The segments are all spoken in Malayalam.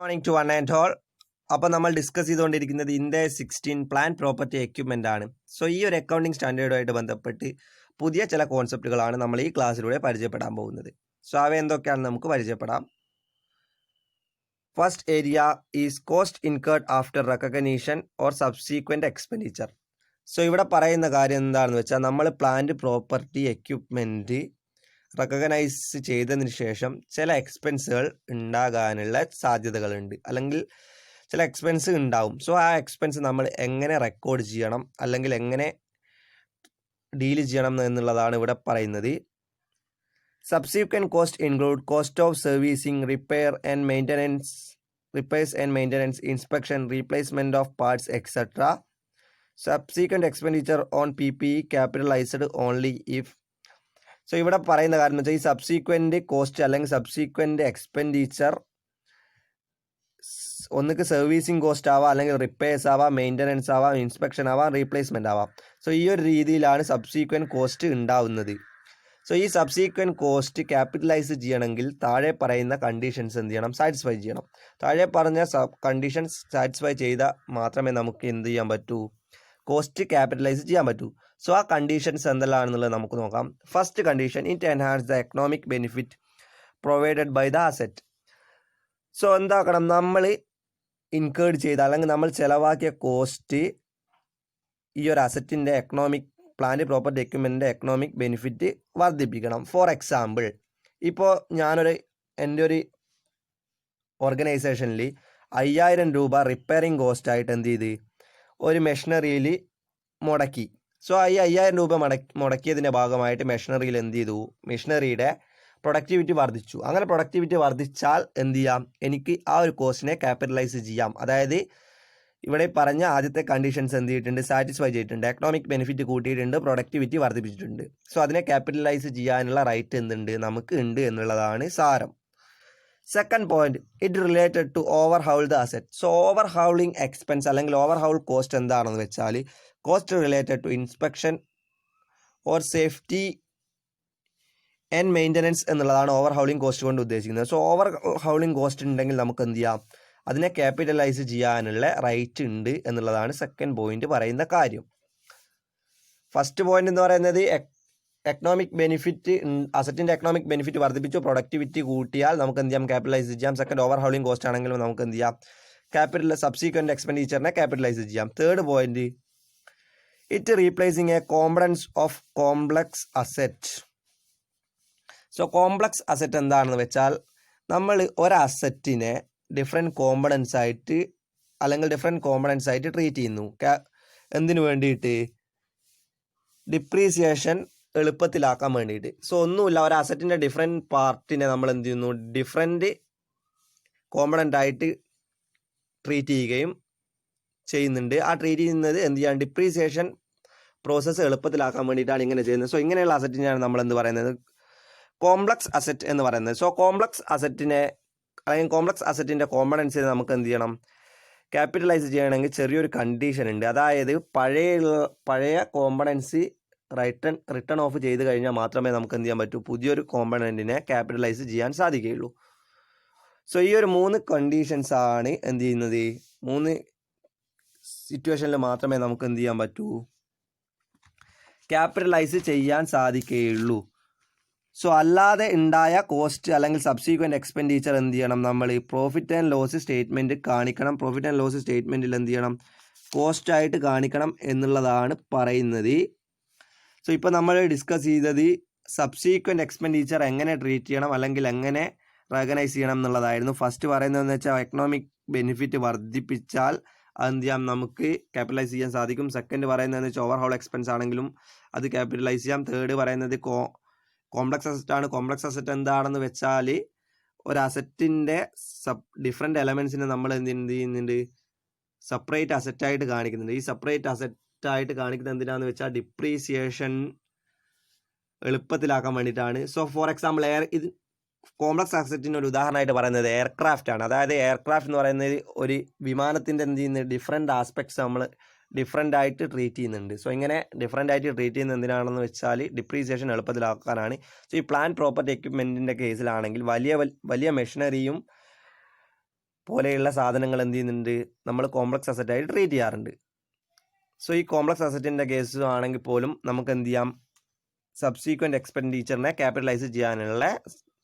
Morning to one and all. അപ്പോൾ നമ്മൾ ഡിസ്കസ് ചെയ്തുകൊണ്ടിരിക്കുന്നത് ഇന്ത്യ 16 പ്ലാൻ പ്രോപ്പർട്ടി എക്യുപ്മെൻ്റ് ആണ്. സോ ഈ ഒരു അക്കൗണ്ടിങ് സ്റ്റാൻഡേർഡുമായിട്ട് ബന്ധപ്പെട്ട് പുതിയ ചില കോൺസെപ്റ്റുകളാണ് നമ്മൾ ഈ ക്ലാസ്സിലൂടെ പരിചയപ്പെടാൻ പോകുന്നത്. സോ അവ എന്തൊക്കെയാണെന്ന് നമുക്ക് പരിചയപ്പെടാം. First area is cost incurred after recognition or subsequent expenditure. So ഇവിടെ പറയുന്ന കാര്യം എന്താണെന്ന് വെച്ചാൽ നമ്മൾ പ്ലാന്റ് പ്രോപ്പർട്ടി എക്യുപ്മെൻറ്റ് റെക്കഗ്നൈസ് ചെയ്തതിന് ശേഷം ചില എക്സ്പെൻസുകൾ ഉണ്ടാകാനുള്ള സാധ്യതകളുണ്ട്, അല്ലെങ്കിൽ ചില എക്സ്പെൻസ് ഉണ്ടാവും. സോ ആ എക്സ്പെൻസ് നമ്മൾ എങ്ങനെ റെക്കോർഡ് ചെയ്യണം, അല്ലെങ്കിൽ എങ്ങനെ ഡീൽ ചെയ്യണം എന്നുള്ളതാണ് ഇവിടെ പറയുന്നത്. Subsequent cost include cost of servicing, repairs and maintenance, inspection, replacement of parts etcetera. Subsequent expenditure on PPE capitalised only if. So ഇവിടെ പറയുന്ന കാര്യം എന്ന് വെച്ചാൽ ഈ സബ്സീക്വൻറ്റ് കോസ്റ്റ് അല്ലെങ്കിൽ സബ്സീക്വൻറ്റ് എക്സ്പെൻഡിച്ചർ ഒന്നുകിൽ സർവീസിങ് കോസ്റ്റ് ആവാം, അല്ലെങ്കിൽ റിപ്പയേഴ്സ് ആവാം, മെയിൻ്റനൻസ് ആവാം, ഇൻസ്പെക്ഷൻ ആവാം, റീപ്ലേസ്മെൻ്റ് ആവാം. സോ ഈ ഒരു രീതിയിലാണ് സബ്സീക്വൻറ്റ് കോസ്റ്റ് ഉണ്ടാവുന്നത്. സോ ഈ സബ്സീക്വൻറ്റ് കോസ്റ്റ് ക്യാപിറ്റലൈസ് ചെയ്യണമെങ്കിൽ താഴെ പറയുന്ന കണ്ടീഷൻസ് എന്ത് ചെയ്യണം, സാറ്റിസ്ഫൈ ചെയ്യണം. താഴെ പറഞ്ഞ കണ്ടീഷൻസ് സാറ്റിസ്ഫൈ ചെയ്താൽ മാത്രമേ നമുക്ക് എന്ത് ചെയ്യാൻ പറ്റൂ, കോസ്റ്റ് ക്യാപിറ്റലൈസ് ചെയ്യാൻ പറ്റൂ. സോ ആ കണ്ടീഷൻസ് എന്തെല്ലാണെന്നുള്ളത് നമുക്ക് നോക്കാം. First condition, it enhance the economic benefit provided by the asset. So എന്താക്കണം, നമ്മൾ ഇൻകേർഡ് ചെയ്ത അല്ലെങ്കിൽ നമ്മൾ ചിലവാക്കിയ കോസ്റ്റ് ഈ ഒരു അസറ്റിൻ്റെ പ്ലാന്റ് പ്രോപ്പർട്ടി എക്യുപ്മെൻറ്റിൻ്റെ എക്കണോമിക് ബെനിഫിറ്റ് വർദ്ധിപ്പിക്കണം. ഫോർ എക്സാമ്പിൾ, ഇപ്പോൾ എൻ്റെ ഒരു ഓർഗനൈസേഷനിൽ 5000 രൂപ റിപ്പയറിങ് കോസ്റ്റായിട്ട് എന്ത് ചെയ്ത് ഒരു മെഷീനറിയിൽ മുടക്കി. സോ ഈ 5000 രൂപ മുടക്കിയതിൻ്റെ ഭാഗമായിട്ട് മെഷീനറിയിൽ എന്ത് ചെയ്തു, മെഷീനറിയുടെ പ്രൊഡക്ടിവിറ്റി വർദ്ധിച്ചു. അങ്ങനെ പ്രൊഡക്ടിവിറ്റി വർദ്ധിച്ചാൽ എന്ത് ചെയ്യാം, എനിക്ക് ആ ഒരു കോസ്റ്റിനെ ക്യാപിറ്റലൈസ് ചെയ്യാം. അതായത് ഇവിടെ പറഞ്ഞ ആദ്യത്തെ കണ്ടീഷൻസ് എന്ത് ചെയ്തിട്ടുണ്ട്, സാറ്റിസ്ഫൈ ചെയ്തിട്ടുണ്ട്. എക്കണോമിക് ബെനിഫിറ്റ് കൂട്ടിയിട്ടുണ്ട്, പ്രൊഡക്ടിവിറ്റി വർദ്ധിപ്പിച്ചിട്ടുണ്ട്. സോ അതിനെ ക്യാപിറ്റലൈസ് ചെയ്യാനുള്ള റൈറ്റ് എന്തുണ്ട്, നമുക്ക് ഉണ്ട് എന്നുള്ളതാണ് സാരം. Second point, it related to overhaul the asset. So overhauling expense അല്ലെങ്കിൽ ഓവർ ഹൗൾ കോസ്റ്റ് എന്താണെന്ന് വെച്ചാൽ cost related to inspection or safety and maintenance എന്നുള്ളതാണ് ഓവർ ഹൗളിംഗ് കോസ്റ്റ് കൊണ്ട് ഉദ്ദേശിക്കുന്നത്. സോ ഓവർ ഹൗളിംഗ് കോസ്റ്റ് ഉണ്ടെങ്കിൽ നമുക്ക് എന്ത് ചെയ്യാം, അതിനെ ക്യാപിറ്റലൈസ് ചെയ്യാനുള്ള റൈറ്റ് ഉണ്ട് എന്നുള്ളതാണ് സെക്കൻഡ് പോയിന്റ് പറയുന്ന കാര്യം. ഫസ്റ്റ് പോയിന്റ് എന്ന് പറയുന്നത് എക്കണോമിക് ബെനിഫിറ്റ്, അസറ്റിൻ്റെ എക്കണോമിക് ബെനിഫിറ്റ് വർദ്ധിപ്പിച്ചു, പ്രൊഡക്ടിവിറ്റി കൂട്ടിയാൽ നമുക്ക് എന്ത് ചെയ്യാം, ക്യാപിറ്റലൈസ് ചെയ്യാം. സെക്കൻഡ്, ഓവർ ഹൗളിംഗ് കോസ്റ്റ് ആണെങ്കിലും നമുക്ക് എന്ത് ചെയ്യാം, സബ്സീക്വൻറ്റ് എക്സ്പെൻഡിച്ചറിനെ ക്യാപിറ്റലൈസ് ചെയ്യാം. Third point, it replacing A components of complex asset. So complex asset എന്താണെന്ന് വെച്ചാൽ നമ്മൾ ഒരു അസറ്റിനെ ഡിഫറെൻറ്റ് കോമ്പണൻസ് ആയിട്ട് അല്ലെങ്കിൽ ഡിഫറെൻറ്റ് കോമ്പണൻസ് ആയിട്ട് ട്രീറ്റ് ചെയ്യുന്നു. എന്തിനു വേണ്ടിയിട്ട്, ഡിപ്രീസിയേഷൻ എളുപ്പത്തിലാക്കാൻ വേണ്ടിയിട്ട്. സോ ഒന്നുമില്ല, ഒരു അസറ്റിൻ്റെ ഡിഫറെൻറ്റ് പാർട്ടിനെ നമ്മൾ എന്ത് ചെയ്യുന്നു, ഡിഫറെൻറ്റ് കോമ്പണൻ്റ് ആയിട്ട് ട്രീറ്റ് ചെയ്യുകയും ചെയ്യുന്നുണ്ട്. ആ ട്രീറ്റ് ചെയ്യുന്നത് എന്ത് ചെയ്യാൻ, ഡിപ്രീസിയേഷൻ പ്രോസസ്സ് എളുപ്പത്തിലാക്കാൻ വേണ്ടിയിട്ടാണ് ഇങ്ങനെ ചെയ്യുന്നത്. സോ ഇങ്ങനെയുള്ള അസറ്റിനെയാണ് നമ്മൾ എന്ത് പറയുന്നത്, കോംപ്ലക്സ് അസറ്റ് എന്ന് പറയുന്നത്. സോ കോംപ്ലക്സ് അസറ്റിനെ അല്ലെങ്കിൽ കോംപ്ലക്സ് അസറ്റിൻ്റെ കോമ്പണൻസിനെ നമുക്ക് എന്ത് ചെയ്യണം, ക്യാപിറ്റലൈസ് ചെയ്യണമെങ്കിൽ ചെറിയൊരു കണ്ടീഷൻ ഉണ്ട്. അതായത് പഴയ കോമ്പണൻസ് റിട്ടേൺ ഓഫ് ചെയ്ത് കഴിഞ്ഞാൽ മാത്രമേ നമുക്ക് എന്ത് ചെയ്യാൻ പറ്റൂ, പുതിയൊരു കോമ്പണൻറ്റിനെ ക്യാപിറ്റലൈസ് ചെയ്യാൻ സാധിക്കുകയുള്ളൂ. സോ ഈ ഒരു 3 കണ്ടീഷൻസ് ആണ് എന്ത് ചെയ്യുന്നത്, 3 സിറ്റുവേഷനിൽ മാത്രമേ നമുക്ക് എന്ത് ചെയ്യാൻ പറ്റൂ, ക്യാപിറ്റലൈസ് ചെയ്യാൻ സാധിക്കുകയുള്ളൂ. സോ അല്ലാതെ ഉണ്ടായ കോസ്റ്റ് അല്ലെങ്കിൽ സബ്സീക്വൻറ്റ് എക്സ്പെൻഡിച്ചർ എന്ത് ചെയ്യണം, നമ്മൾ പ്രോഫിറ്റ് ആൻഡ് ലോസ് സ്റ്റേറ്റ്മെൻറ്റ് കാണിക്കണം. പ്രോഫിറ്റ് ആൻഡ് ലോസ് സ്റ്റേറ്റ്മെൻറ്റിൽ എന്ത് ചെയ്യണം, കോസ്റ്റായിട്ട് കാണിക്കണം എന്നുള്ളതാണ് പറയുന്നത്. സോ ഇപ്പോൾ നമ്മൾ ഡിസ്കസ് ചെയ്തത് സബ്സീക്വൻറ്റ് എക്സ്പെൻഡിച്ചർ എങ്ങനെ ട്രീറ്റ് ചെയ്യണം അല്ലെങ്കിൽ എങ്ങനെ റെക്കഗ്നൈസ് ചെയ്യണം എന്നുള്ളതായിരുന്നു. ഫസ്റ്റ് പറയുന്നതെന്ന് വെച്ചാൽ എക്കണോമിക് ബെനിഫിറ്റ് വർദ്ധിപ്പിച്ചാൽ അതെന്ത് ചെയ്യാം, നമുക്ക് ക്യാപിറ്റലൈസ് ചെയ്യാൻ സാധിക്കും. സെക്കൻഡ് പറയുന്നതെന്ന് വെച്ചാൽ ഓവർ ഹൗൾ എക്സ്പെൻസ് ആണെങ്കിലും അത് ക്യാപിറ്റലൈസ് ചെയ്യാം. തേർഡ് പറയുന്നത് കോംപ്ലക്സ് അസറ്റ് ആണ്. കോംപ്ലക്സ് അസറ്റ് എന്താണെന്ന് വെച്ചാൽ ഒരു അസറ്റിൻ്റെ ഡിഫറെൻറ്റ് എലമെൻസിനെ നമ്മൾ എന്ത് ചെയ്യുന്നുണ്ട്, സെപ്പറേറ്റ് അസറ്റായിട്ട് കാണിക്കുന്നുണ്ട്. ഈ സെപ്പറേറ്റ് അസറ്റായിട്ട് കാണിക്കുന്നത് എന്തിനാണെന്ന് വെച്ചാൽ ഡിപ്രീസിയേഷൻ എളുപ്പത്തിലാക്കാൻ വേണ്ടിയിട്ടാണ്. സോ ഫോർ എക്സാമ്പിൾ ഇത് കോംപ്ലക്സ് അസറ്റിന് ഒരു ഉദാഹരണമായിട്ട് പറയുന്നത് എയർക്രാഫ്റ്റ് ആണ്. അതായത് എയർക്രാഫ്റ്റ് എന്ന് പറയുന്നത് ഒരു വിമാനത്തിൻ്റെ എന്ത് ചെയ്യുന്നത്, ഡിഫറെൻറ്റ് ആസ്പെക്ട്സ് നമ്മൾ ഡിഫറെൻ്റ് ആയിട്ട് ട്രീറ്റ് ചെയ്യുന്നുണ്ട്. സോ ഇങ്ങനെ ഡിഫറെൻ്റ് ആയിട്ട് ട്രീറ്റ് ചെയ്യുന്നത് എന്തിനാണെന്ന് വെച്ചാൽ ഡിപ്രീസിയേഷൻ എളുപ്പത്തിലാക്കാനാണ്. സോ ഈ പ്ലാന്റ് പ്രോപ്പർട്ടി എക്യുപ്മെൻറ്റിൻ്റെ കേസിലാണെങ്കിൽ വലിയ മെഷീനറിയും പോലെയുള്ള സാധനങ്ങൾ എന്ത് ചെയ്യുന്നുണ്ട്, നമ്മൾ കോംപ്ലക്സ് അസറ്റായിട്ട് ട്രീറ്റ് ചെയ്യാറുണ്ട്. സോ ഈ കോംപ്ലക്സ് അസറ്റിൻ്റെ കേസ് ആണെങ്കിൽ പോലും നമുക്ക് എന്ത് ചെയ്യാം, സബ്സീക്വൻറ്റ് എക്സ്പെൻഡിച്ചറിനെ ക്യാപിറ്റലൈസ് ചെയ്യാനുള്ള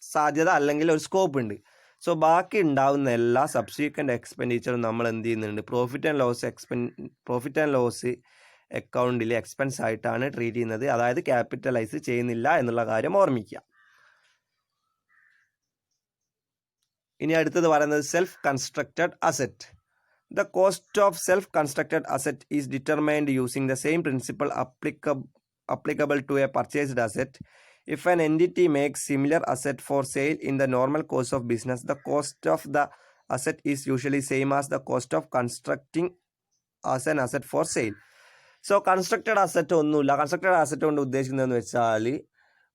സാധ്യത അല്ലെങ്കിൽ ഒരു സ്കോപ്പ് ഉണ്ട്. സോ ബാക്കി ഉണ്ടാവുന്ന എല്ലാ സബ്സീക്വൻറ്റ് എക്സ്പെൻഡിച്ചറും നമ്മൾ എന്ത് ചെയ്യുന്നുണ്ട്, പ്രോഫിറ്റ് ആൻഡ് ലോസ് അക്കൗണ്ടിൽ എക്സ്പെൻസ് ആയിട്ടാണ് ട്രീറ്റ് ചെയ്യുന്നത്. അതായത് ക്യാപിറ്റലൈസ് ചെയ്യുന്നില്ല എന്നുള്ള കാര്യം ഓർമ്മിക്കുക. ഇനി അടുത്തത് പറയുന്നത് self constructed asset. The cost of self-constructed asset is determined using the same principle applicable to a purchased asset. If an entity makes similar asset for sale in the normal course of business, the cost of the asset is usually same as the cost of constructing as an asset for sale. So constructed asset ഒന്നുമില്ല. കൺസ്ട്രക്റ്റഡ് അസറ്റ് കൊണ്ട് ഉദ്ദേശിക്കുന്നതെന്ന് വെച്ചാൽ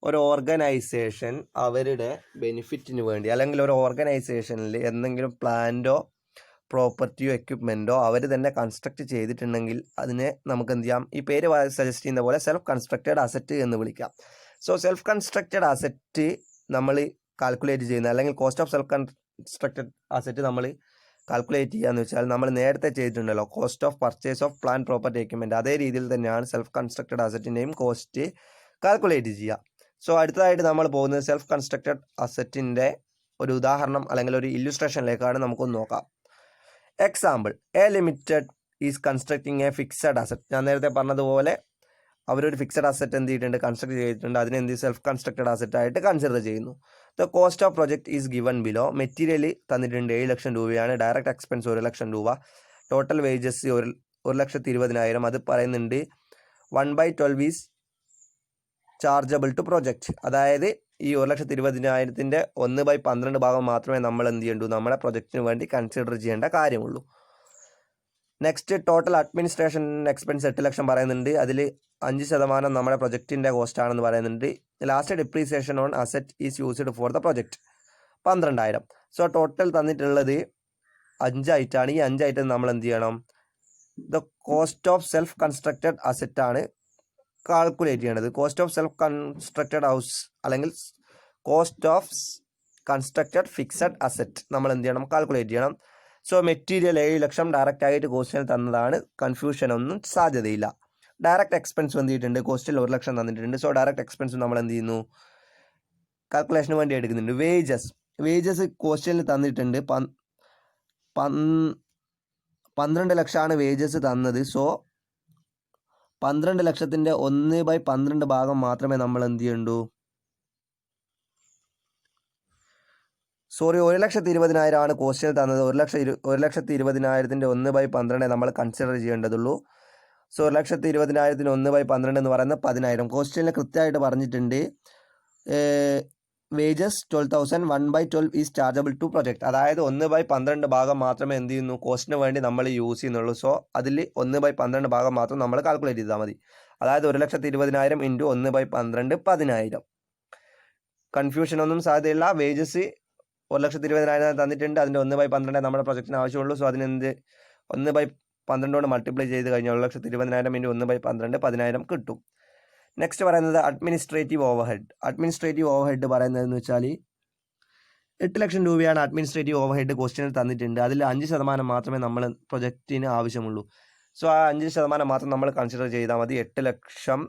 ഒരു ഓർഗനൈസേഷൻ അവരുടെ ബെനിഫിറ്റിന് വേണ്ടി അല്ലെങ്കിൽ ഒരു ഓർഗനൈസേഷനിൽ എന്തെങ്കിലും പ്ലാന്റോ പ്രോപ്പർട്ടിയോ എക്യുപ്മെൻറ്റോ അവർ തന്നെ കൺസ്ട്രക്ട് ചെയ്തിട്ടുണ്ടെങ്കിൽ അതിനെ നമുക്ക് എന്ത് ചെയ്യാം, ഈ പേര് സജസ്റ്റ് ചെയ്യുന്ന പോലെ സെൽഫ് കൺസ്ട്രക്റ്റഡ് അസറ്റ് എന്ന് വിളിക്കാം. സോ സെൽഫ് കൺസ്ട്രക്റ്റഡ് അസറ്റ് നമ്മൾ കാൽക്കുലേറ്റ് ചെയ്യുന്ന അല്ലെങ്കിൽ cost of self constructed asset നമ്മൾ കാൽക്കുലേറ്റ് ചെയ്യാന്ന് വെച്ചാൽ നമ്മൾ നേരത്തെ ചെയ്തിട്ടുണ്ടല്ലോ cost of purchase of plan property equipment, അതേ രീതിയിൽ തന്നെയാണ് സെൽഫ് കൺസ്ട്രക്റ്റഡ് അസറ്റിൻ്റെയും കോസ്റ്റ് കാൽക്കുലേറ്റ് ചെയ്യുക. സോ അടുത്തതായിട്ട് നമ്മൾ പോകുന്നത് സെൽഫ് കൺസ്ട്രക്റ്റഡ് അസറ്റിൻ്റെ ഒരു ഉദാഹരണം അല്ലെങ്കിൽ ഒരു ഇല്ലുസ്ട്രേഷനിലേക്കാണ്. നമുക്കൊന്ന് നോക്കാം. Example, A limited is constructing A fixed asset. ഞാൻ നേരത്തെ പറഞ്ഞതുപോലെ അവരൊരു ഫിക്സഡ് അസറ്റ് എന്ത് ചെയ്തിട്ടുണ്ട്, കൺസ്ട്രക്ട് ചെയ്തിട്ടുണ്ട്. അതിനെ എന്ത് സെൽഫ് കൺസ്ട്രക്റ്റഡ് അസറ്റ് ആയിട്ട് കൺസിഡർ ചെയ്യുന്നു. The cost of project is given below. Material തന്നിട്ടുണ്ട് 7 ലക്ഷം രൂപയാണ്. ഡയറക്റ്റ് എക്സ്പെൻസ് 1 ലക്ഷം രൂപ. Total wages 1,20,000. അത് പറയുന്നുണ്ട് 1/12 ഈസ് ചാർജബിൾ ടു പ്രൊജക്റ്റ്. അതായത് ഈ 1,20,000 1/12 ഭാഗം മാത്രമേ നമ്മൾ എന്ത് ചെയ്യണ്ടൂ, നമ്മളെ പ്രൊജക്റ്റിന് വേണ്ടി കൺസിഡർ ചെയ്യേണ്ട കാര്യമുള്ളൂ. Next, total administration expense 8 lakh പറയുന്നുണ്ട്. അതിൽ 5% നമ്മുടെ പ്രൊജക്റ്റിൻ്റെ കോസ്റ്റ് ആണെന്ന് പറയുന്നുണ്ട്. Last, depreciation on asset is used for the project 12,000. So total തന്നിട്ടുള്ളത് 5 ആയിട്ടാണ്. ഈ 5 ആയിട്ട് നമ്മൾ എന്ത് ചെയ്യണം, the cost of self constructed asset ആണ് കാൽക്കുലേറ്റ് ചെയ്യേണ്ടത്. Cost of self constructed house അല്ലെങ്കിൽ cost of constructed fixed asset നമ്മൾ എന്ത് ചെയ്യണം, കാൽക്കുലേറ്റ് ചെയ്യണം. സോ മെറ്റീരിയൽ 7 ലക്ഷം ഡയറക്റ്റ് ആയിട്ട് കോസ്റ്റിന് തന്നതാണ്. കൺഫ്യൂഷൻ ഒന്നും സാധ്യതയില്ല. ഡയറക്റ്റ് എക്സ്പെൻസ് വന്നിട്ടുണ്ട്, കോസ്റ്റിൽ 1 ലക്ഷം തന്നിട്ടുണ്ട്. സോ ഡയറക്റ്റ് എക്സ്പെൻസ് നമ്മൾ എന്ത് ചെയ്യുന്നു, കാൽക്കുലേഷന് വേണ്ടി എടുക്കുന്നുണ്ട്. വേജസ് കോസ്റ്റിൽ തന്നിട്ടുണ്ട് 12 ലക്ഷമാണ് വേജസ് തന്നത്. സോ 12 ലക്ഷത്തിൻ്റെ 1/12 ഭാഗം മാത്രമേ നമ്മൾ എന്ത് ചെയ്യണ്ടൂ, 1,20,000 ആണ് കോസ്റ്റിൽ തന്നത്. 1,20,000 1/12 നമ്മൾ കൺസിഡർ ചെയ്യേണ്ടതുള്ളൂ. സോ 1,20,000 1/12 എന്ന് പറയുന്നത് 10,000. കോസ്റ്റിൽ കൃത്യമായിട്ട് പറഞ്ഞിട്ടുണ്ട് wages 12,000 1/12 is chargeable to project. അതായത് 1/12 ഭാഗം മാത്രമേ എന്ത് ചെയ്യുന്നു, കോസ്റ്റിന് വേണ്ടി നമ്മൾ യൂസ് ചെയ്യുന്നുള്ളൂ. സോ അതിൽ 1/12 ഭാഗം മാത്രം നമ്മൾ കാൽക്കുലേറ്റ് ചെയ്താൽ മതി. അതായത് 1,20,000 ഇൻറ്റു 1/12 10,000. കൺഫ്യൂഷൻ ഒന്നും സാധ്യതയില്ല. വേജസ് 1,20,000 തന്നിട്ടുണ്ട്. അതിൻ്റെ 1/12 നമ്മുടെ പ്രൊജക്റ്റിന് ആവശ്യമുള്ളൂ. സോ അതിനെന്ത് 1/12 കൊണ്ട് മൾട്ടിപ്ലൈ ചെയ്ത് കഴിഞ്ഞാൽ 1,20,000 ഇൻറ്റു 1/12 10,000 കിട്ടും. നെക്സ്റ്റ് പറയുന്നത് അഡ്മിനിസ്ട്രേറ്റീവ് ഓവർഹെഡ്. അഡ്മിനിസ്ട്രേറ്റീവ് ഓവർഹെഡ് പറയുന്നതെന്ന് വെച്ചാൽ 8 ലക്ഷം രൂപയാണ് അഡ്മിനിസ്ട്രേറ്റീവ് ഓവർഹെഡ് ക്വസ്റ്റ്യൻ തന്നിട്ടുണ്ട്. അതിൽ 5% മാത്രമേ നമ്മൾ പ്രൊജക്റ്റിന് ആവശ്യമുള്ളൂ. സോ ആ 5% മാത്രം നമ്മൾ കൺസിഡർ ചെയ്താൽ മതി. 8 ലക്ഷം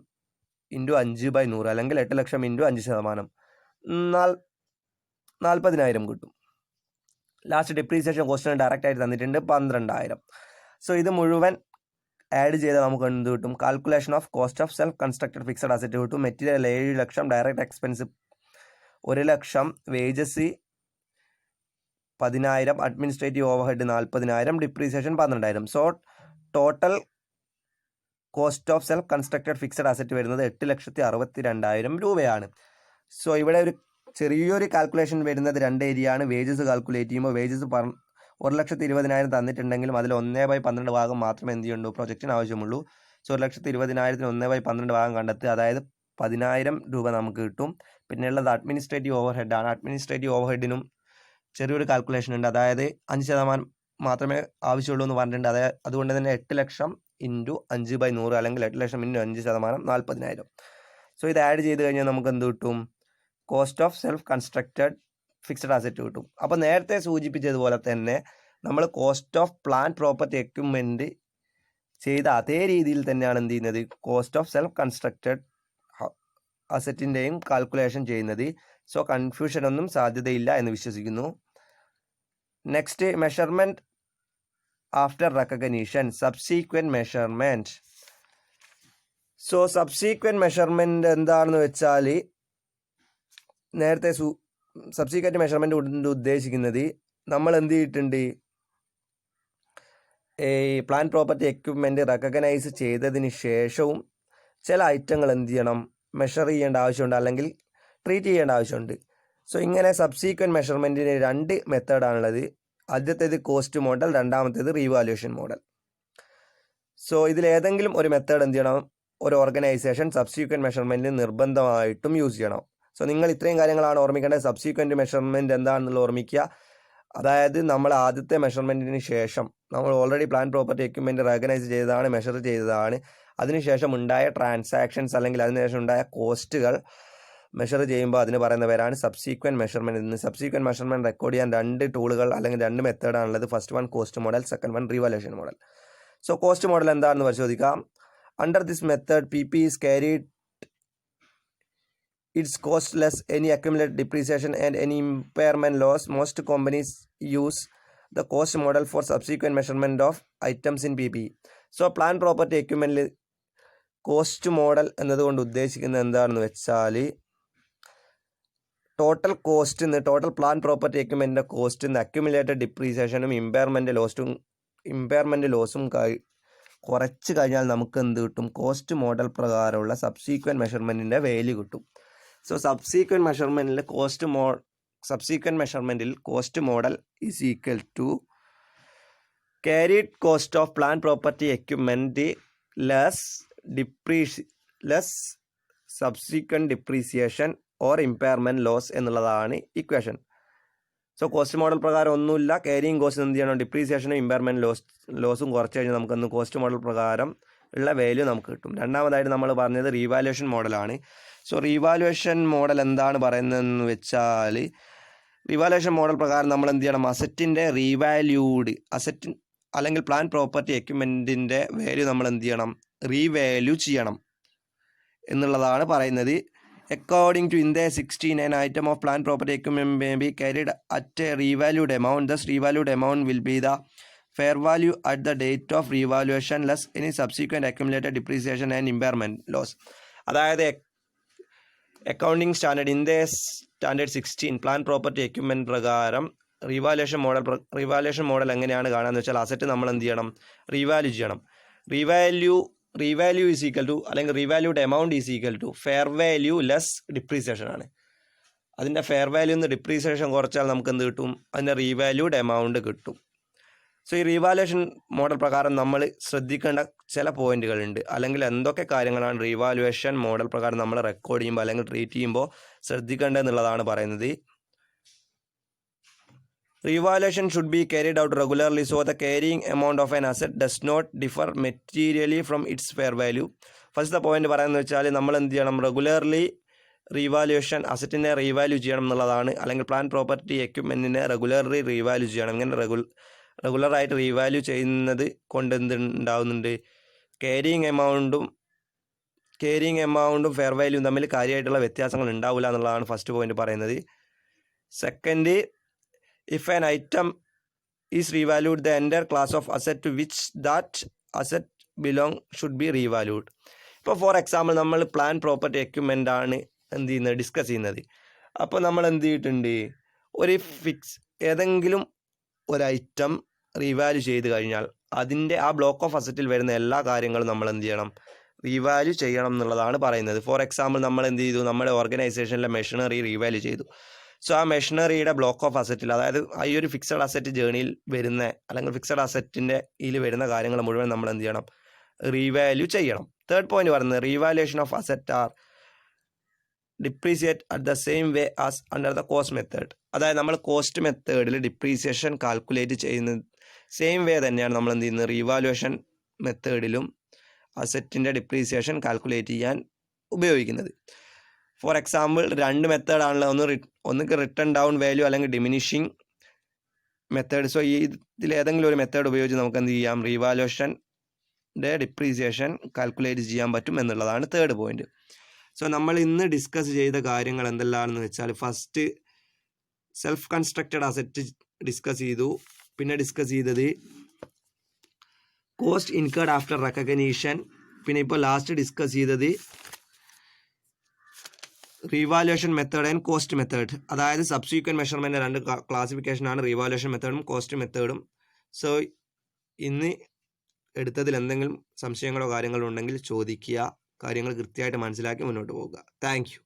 ഇൻറ്റു 5/100 അല്ലെങ്കിൽ 8 ലക്ഷം ഇൻറ്റു 5%, 40,000 കിട്ടും. ലാസ്റ്റ്, ഡിപ്രീസിയേഷൻ ക്വസ്റ്റ്യൻ ഡയറക്റ്റ് ആയിട്ട് തന്നിട്ടുണ്ട് 12,000. സോ ഇത് മുഴുവൻ ആഡ് ചെയ്താൽ നമുക്ക് എന്ത് കിട്ടും, calculation of cost of self constructed fixed asset കിട്ടും. Material 7 lakh, direct expense 1 lakh, wages 10,000, administrative overhead 40,000, depreciation 12,000. So total cost of self constructed fixed asset വരുന്നത് 8,62,000 രൂപയാണ്. സോ ഇവിടെ ഒരു ചെറിയൊരു കാൽക്കുലേഷൻ വരുന്നത് 2 ഏരിയയാണ്. വേജസ് കാൽക്കുലേറ്റ് ചെയ്യുമ്പോൾ വേജസ് 1,20,000 തന്നിട്ടുണ്ടെങ്കിലും അതിൽ 1/12 ഭാഗം മാത്രമേ എന്ത് ചെയ്യുള്ളൂ, പ്രൊജക്റ്റിന് ആവശ്യമുള്ളൂ. സോ 1,20,000 1/12 ഭാഗം കണ്ടെത്തുക. അതായത് 10,000 രൂപ നമുക്ക് കിട്ടും. പിന്നെയുള്ളത് അഡ്മിനിസ്ട്രേറ്റീവ് ഓവർഹെഡാണ്. അഡ്മിനിസ്ട്രേറ്റീവ് ഓവർഹെഡിനും ചെറിയൊരു കാൽക്കുലേഷൻ ഉണ്ട്. അതായത് 5% മാത്രമേ ആവശ്യമുള്ളൂ എന്ന് പറഞ്ഞിട്ടുണ്ട്. അതുകൊണ്ട് തന്നെ 8 ലക്ഷം ഇൻറ്റു 5/100 അല്ലെങ്കിൽ 8 ലക്ഷം ഇൻറ്റു 5%, 40,000. സോ ഇത് ആഡ് ചെയ്ത് കഴിഞ്ഞാൽ നമുക്ക് എന്ത് കിട്ടും, cost of self constructed fixed asset കിട്ടും. അപ്പോൾ നേരത്തെ സൂചിപ്പിച്ചതുപോലെ തന്നെ നമ്മൾ cost of plant property equipment ചെയ്ത അതേ രീതിയിൽ തന്നെയാണ് എന്ത് ചെയ്യുന്നത് കോസ്റ്റ് ഓഫ് സെൽഫ് കൺസ്ട്രക്റ്റഡ് അസറ്റിൻ്റെയും കാൽക്കുലേഷൻ ചെയ്യുന്നത്. സോ കൺഫ്യൂഷനൊന്നും സാധ്യതയില്ല എന്ന് വിശ്വസിക്കുന്നു. Next measurement after recognition, subsequent measurement. So subsequent measurement എന്താണെന്ന് വെച്ചാൽ നേരത്തെ സബ്സീക്വൻറ്റ് മെഷർമെൻറ്റ് കൊണ്ട് ഉദ്ദേശിക്കുന്നത് നമ്മൾ എന്ത് ചെയ്തിട്ടുണ്ട് ഈ പ്ലാന്റ് പ്രോപ്പർട്ടി എക്യുപ്മെൻറ്റ് റെക്കഗ്നൈസ് ചെയ്തതിന് ശേഷവും ചില ഐറ്റങ്ങൾ എന്ത് ചെയ്യണം മെഷർ ചെയ്യേണ്ട ആവശ്യമുണ്ട് അല്ലെങ്കിൽ ട്രീറ്റ് ചെയ്യേണ്ട ആവശ്യമുണ്ട്. സോ ഇങ്ങനെ സബ്സീക്വൻറ്റ് മെഷർമെൻറ്റിന് 2 മെത്തേഡാണുള്ളത്. ആദ്യത്തേത് കോസ്റ്റ് മോഡൽ, രണ്ടാമത്തേത് റീവാലുവേഷൻ മോഡൽ. സോ ഇതിലേതെങ്കിലും ഒരു മെത്തേഡ് എന്ത് ചെയ്യണം ഒരു ഓർഗനൈസേഷൻ സബ്സീക്വൻറ്റ് മെഷർമെൻറ്റിന് നിർബന്ധമായിട്ടും യൂസ് ചെയ്യണം. സോ നിങ്ങൾ ഇത്രയും കാര്യങ്ങളാണ് ഓർമ്മിക്കേണ്ടത്. സബ്സീക്വൻറ്റ് മെഷർമെൻറ്റ് എന്താണെന്നുള്ള ഓർമ്മിക്കുക. അതായത് നമ്മൾ ആദ്യത്തെ മെഷർമെൻറ്റിന് ശേഷം നമ്മൾ already plant property equipment recognise ചെയ്തതാണ്, മെഷർ ചെയ്തതാണ്. അതിനുശേഷം ഉണ്ടായ ട്രാൻസാക്ഷൻസ് അല്ലെങ്കിൽ അതിനുശേഷം ഉണ്ടായ കോസ്റ്റുകൾ മെഷർ ചെയ്യുമ്പോൾ അതിന് പറയുന്ന പേരാണ് സബ്സീക്വൻറ്റ് മെഷർമെൻറ്റ്. ഇന്ന് സബ്സീക്വൻറ്റ് മെഷർമെൻറ്റ് റെക്കോർഡ് ചെയ്യാൻ 2 ടൂളുകൾ അല്ലെങ്കിൽ 2 മെത്തേഡാണുള്ളത്. First one cost model, second one revaluation model. So cost model എന്താണെന്ന് പരിശോധിക്കാം. Under this method P P is carried its cost less any accumulated depreciation and any impairment loss. Most companies use the cost model for subsequent measurement of items in PPE. So plant property equipment cost model എന്നതുകൊണ്ട് ഉദ്ദേശിക്കുന്നത് എന്താണെന്ന് വെച്ചാൽ ടോട്ടൽ പ്ലാന്റ് പ്രോപ്പർട്ടി എക്യുപ്മെൻറ്റിൻ്റെ കോസ്റ്റ് അക്യുമുലേറ്റഡ് ഡിപ്രീസിയേഷനും ഇമ്പയർമെൻറ്റ് ലോസും കുറച്ച് കഴിഞ്ഞാൽ നമുക്ക് എന്ത് കിട്ടും കോസ്റ്റ് മോഡൽ പ്രകാരമുള്ള സബ്സീക്വൻറ്റ് മെഷർമെൻറ്റിൻ്റെ വാല്യൂ കിട്ടും. സോ സബ്സീക്വൻറ്റ് മെഷർമെൻറ്റിൽ cost model is equal to carried cost of plant property equipment less subsequent depreciation or impairment loss എന്നുള്ളതാണ് ഇക്വേഷൻ. സോ കോസ്റ്റ് മോഡൽ പ്രകാരം ഒന്നുമില്ല. ക്യാരിയിങ് കോസ്റ്റ് എന്ത് ചെയ്യണം ഡിപ്രീസിയേഷനും ഇമ്പയർമെൻറ്റ് ലോസും കുറച്ച് കഴിഞ്ഞാൽ നമുക്കൊന്ന് കോസ്റ്റ് മോഡൽ പ്രകാരം ഉള്ള വാല്യൂ നമുക്ക് കിട്ടും. രണ്ടാമതായിട്ട് നമ്മൾ പറഞ്ഞത് റീവാലുവേഷൻ മോഡലാണ്. സോ റീവാലുവേഷൻ മോഡൽ എന്താണ് പറയുന്നതെന്ന് വെച്ചാൽ റീവാലുവേഷൻ മോഡൽ പ്രകാരം നമ്മൾ എന്ത് ചെയ്യണം അസറ്റിൻ്റെ അസറ്റ് അല്ലെങ്കിൽ പ്ലാന്റ് പ്രോപ്പർട്ടി എക്യുപ്മെൻറ്റിൻ്റെ വാല്യൂ നമ്മൾ എന്ത് ചെയ്യണം റീവാല്യൂ ചെയ്യണം എന്നുള്ളതാണ് പറയുന്നത്. According to Index 16, an item of plant property equipment may be carried at a revalued amount. Thus, revalued amount will be the fair value at the date of revaluation less any subsequent accumulated depreciation and impairment loss. അതായത് accounting standard Index standard 16 plant property equipment പ്രകാരം റീവാലുവേഷൻ മോഡൽ എങ്ങനെയാണ് കാണാമെന്ന് വെച്ചാൽ അസറ്റ് നമ്മൾ എന്ത് ചെയ്യണം റീവാല്യൂ ചെയ്യണം. റീവാല്യൂ ഈസ് ഈക്വൽ ടു അല്ലെങ്കിൽ revalued amount is equal to fair value less depreciation ആണ്. അതിൻ്റെ ഫെയർ വാല്യൂ നിന്ന് ഡിപ്രീസിയേഷൻ കുറച്ചാൽ നമുക്ക് എന്ത് കിട്ടും അതിൻ്റെ റീവാല്യൂഡ് എമൗണ്ട് കിട്ടും. സോ ഈ റീവാലുവേഷൻ മോഡൽ പ്രകാരം നമ്മൾ ശ്രദ്ധിക്കേണ്ട ചില പോയിന്റുകളുണ്ട് അല്ലെങ്കിൽ എന്തൊക്കെ കാര്യങ്ങളാണ് റീവാലുവേഷൻ മോഡൽ പ്രകാരം നമ്മൾ റെക്കോർഡ് ചെയ്യുമ്പോൾ അല്ലെങ്കിൽ ട്രീറ്റ് ചെയ്യുമ്പോൾ ശ്രദ്ധിക്കേണ്ടതെന്നുള്ളതാണ് പറയുന്നത്. Revaluation should be carried out regularly so the carrying amount of an asset does not differ materially from its fair value. First point പറയുന്നത് വെച്ചാൽ നമ്മൾ എന്ത് ചെയ്യണം റെഗുലർലി റീവാലുവേഷൻ അസറ്റിനെ റീവാല്യൂ ചെയ്യണം എന്നുള്ളതാണ്. അല്ലെങ്കിൽ പ്ലാന്റ് പ്രോപ്പർട്ടി എക്യുപ്മെൻറ്റിനെ റെഗുലർലി റീവാല്യൂ ചെയ്യണം. ഇങ്ങനെ റെഗുലറായിട്ട് റീവാല്യൂ ചെയ്യുന്നത് കൊണ്ട് എന്തുണ്ടാവുന്നുണ്ട് ക്യാരിയിങ് എമൗണ്ടും ഫെയർ വാല്യൂവും തമ്മിൽ കാര്യമായിട്ടുള്ള വ്യത്യാസങ്ങൾ ഉണ്ടാവില്ല എന്നുള്ളതാണ് ഫസ്റ്റ് പോയിന്റ് പറയുന്നത്. Second, if an item is revalued, the entire class of asset to which that asset belong should be revalued. ഇപ്പോൾ ഫോർ എക്സാമ്പിൾ നമ്മൾ പ്ലാന്റ് പ്രോപ്പർട്ടി എക്യുപ്മെൻ്റ് ആണ് എന്ത് ചെയ്യുന്നത് ഡിസ്കസ് ചെയ്യുന്നത്. അപ്പോൾ നമ്മൾ എന്ത് ചെയ്തിട്ടുണ്ട് ഏതെങ്കിലും ഒരു ഐറ്റം റീവാല്യൂ ചെയ്ത് കഴിഞ്ഞാൽ അതിൻ്റെ ആ ബ്ലോക്ക് ഓഫ് അസറ്റിൽ വരുന്ന എല്ലാ കാര്യങ്ങളും നമ്മൾ എന്ത് ചെയ്യണം റീവാല്യൂ ചെയ്യണം എന്നുള്ളതാണ് പറയുന്നത്. ഫോർ എക്സാമ്പിൾ നമ്മൾ എന്ത് ചെയ്തു നമ്മുടെ ഓർഗനൈസേഷനിലെ മെഷീനറി റീവാല്യൂ ചെയ്തു. സോ ആ മെഷീനറിയുടെ ബ്ലോക്ക് ഓഫ് അസറ്റിൽ അതായത് ഈ ഒരു ഫിക്സഡ് അസറ്റ് ജേണിയിൽ വരുന്ന അല്ലെങ്കിൽ ഫിക്സഡ് അസറ്റിൻ്റെ ഇതിൽ വരുന്ന കാര്യങ്ങൾ മുഴുവൻ നമ്മൾ എന്ത് ചെയ്യണം റീവാല്യൂ ചെയ്യണം. തേർഡ് പോയിന്റ് പറയുന്നത് revaluation of asset are depreciate at the same way as under the cost method. അതായത് നമ്മൾ കോസ്റ്റ് മെത്തേഡിൽ ഡിപ്രീസിയേഷൻ കാൽക്കുലേറ്റ് ചെയ്യുന്ന സെയിം വേ തന്നെയാണ് നമ്മൾ എന്ത് ചെയ്യുന്നത് റീവാലുവേഷൻ മെത്തേഡിലും അസറ്റിൻ്റെ ഡിപ്രീസിയേഷൻ കാൽക്കുലേറ്റ് ചെയ്യാൻ ഉപയോഗിക്കുന്നത്. ഫോർ എക്സാമ്പിൾ 2 മെത്തേഡാണല്ലോ, ഒന്നുകിൽ റിട്ടേൺ ഡൗൺ വാല്യൂ അല്ലെങ്കിൽ ഡിമിനിഷിങ് മെത്തേഡ്. സോ ഇതിൽ ഏതെങ്കിലും ഒരു മെത്തേഡ് ഉപയോഗിച്ച് നമുക്ക് എന്ത് ചെയ്യാം, റീവാലുവേഷൻ്റെ ഡിപ്രീസിയേഷൻ കാൽക്കുലേറ്റ് ചെയ്യാൻ പറ്റും എന്നുള്ളതാണ് തേർഡ് പോയിന്റ്. സോ നമ്മൾ ഇന്ന് ഡിസ്കസ് ചെയ്ത കാര്യങ്ങൾ എന്തെല്ലാണെന്ന് വെച്ചാൽ, first self constructed asset discuss ചെയ്തു. പിന്നെ ഡിസ്കസ് ചെയ്തത് കോസ്റ്റ് ഇൻകേർഡ് ആഫ്റ്റർ റെക്കഗ്നീഷൻ. പിന്നെ ഇപ്പോൾ ലാസ്റ്റ് ഡിസ്കസ് ചെയ്തത് revaluation method and cost method. അതായത് സബ്സീക്വൻറ്റ് മെഷർമെൻറ്റ് രണ്ട് ക്ലാസിഫിക്കേഷനാണ്, റീവാലുവേഷൻ മെത്തേഡും കോസ്റ്റ് മെത്തേഡും. സോ ഇന്ന് എടുത്തതിൽ എന്തെങ്കിലും സംശയങ്ങളോ കാര്യങ്ങളോ ഉണ്ടെങ്കിൽ ചോദിക്കുക. കാര്യങ്ങൾ കൃത്യമായിട്ട് മനസ്സിലാക്കി മുന്നോട്ട് പോകുക. Thank you.